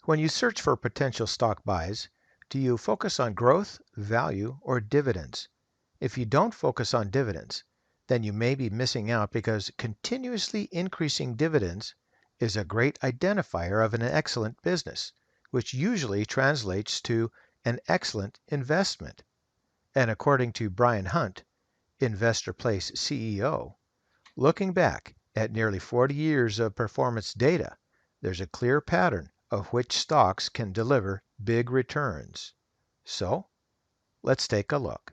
When you search for potential stock buys, do you focus on growth, value, or dividends? If you don't focus on dividends, then you may be missing out because continuously increasing dividends is a great identifier of an excellent business, which usually translates to an excellent investment. And according to Brian Hunt, Investor Place CEO, looking back at nearly 40 years of performance data, there's a clear pattern of which stocks can deliver big returns. So, let's take a look.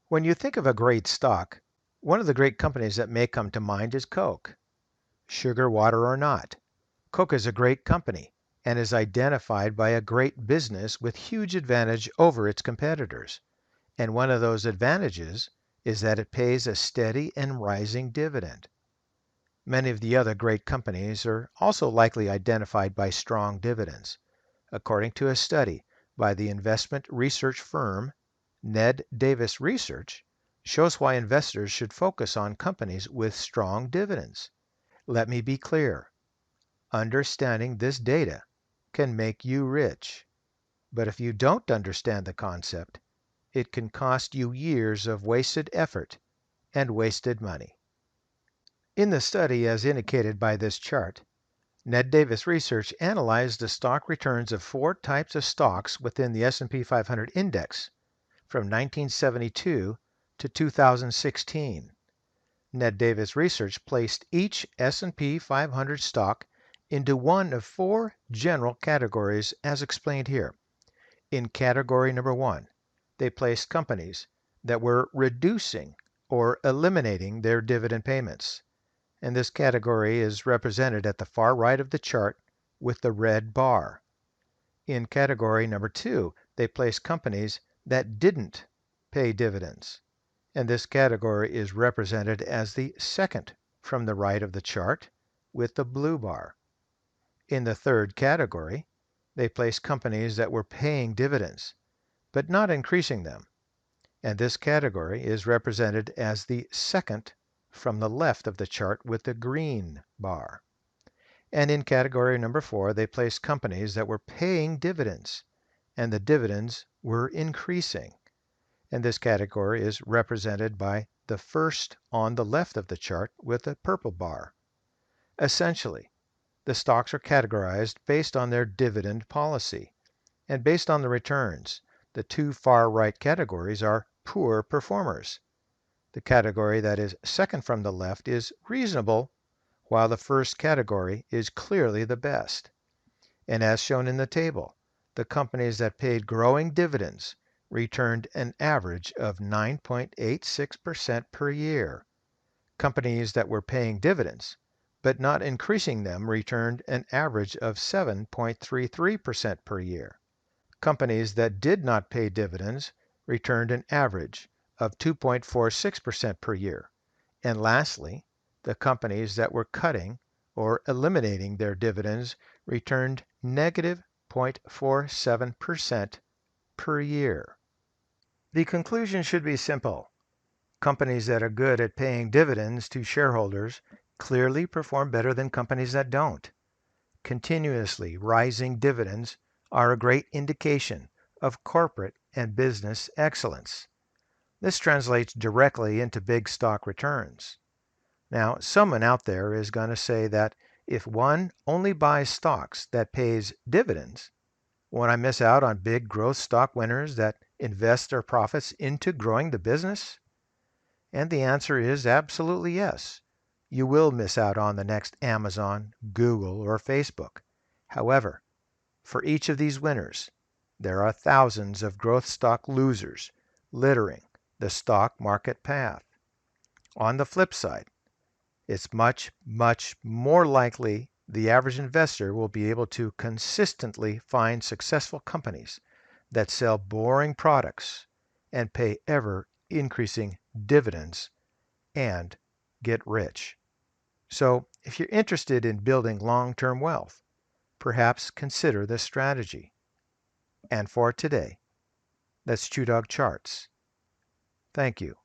When you think of a great stock, one of the great companies that may come to mind is Coke. Sugar, water, or not, Coke is a great company and is identified by a great business with huge advantage over its competitors. And one of those advantages is that it pays a steady and rising dividend. Many of the other great companies are also likely identified by strong dividends. According to a study by the investment research firm Ned Davis Research, shows why investors should focus on companies with strong dividends. Let me be clear. Understanding this data can make you rich. But if you don't understand the concept, it can cost you years of wasted effort and wasted money. In the study as indicated by this chart, Ned Davis Research analyzed the stock returns of 4 types of stocks within the S&P 500 index from 1972 to 2016. Ned Davis Research placed each S&P 500 stock into one of 4 general categories as explained here. In category number 1, they placed companies that were reducing or eliminating their dividend payments. And this category is represented at the far right of the chart with the red bar. In category number 2, they placed companies that didn't pay dividends. And this category is represented as the second from the right of the chart with the blue bar. In the third category, they placed companies that were paying dividends, but not increasing them. And this category is represented as the second from the left of the chart with the green bar. And in category number 4, they placed companies that were paying dividends, and the dividends were increasing. And this category is represented by the first on the left of the chart with the purple bar. Essentially, the stocks are categorized based on their dividend policy. And based on the returns, the 2 far right categories are poor performers. The category that is second from the left is reasonable, while the first category is clearly the best. And as shown in the table, the companies that paid growing dividends returned an average of 9.86% per year. Companies that were paying dividends but not increasing them returned an average of 7.33% per year. Companies that did not pay dividends returned an average of 2.46% per year. And lastly, the companies that were cutting or eliminating their dividends returned negative 0.47% per year. The conclusion should be simple. Companies that are good at paying dividends to shareholders clearly perform better than companies that don't. Continuously rising dividends are a great indication of corporate and business excellence. This translates directly into big stock returns. Now, someone out there is going to say that if one only buys stocks that pays dividends, won't I miss out on big growth stock winners that invest their profits into growing the business? And the answer is absolutely yes. You will miss out on the next Amazon, Google, or Facebook. However, for each of these winners, there are thousands of growth stock losers littering the stock market path. On the flip side, it's much, much more likely the average investor will be able to consistently find successful companies that sell boring products and pay ever increasing dividends and get rich. So, if you're interested in building long-term wealth, perhaps consider this strategy. And for today, that's ChewDog Charts. Thank you.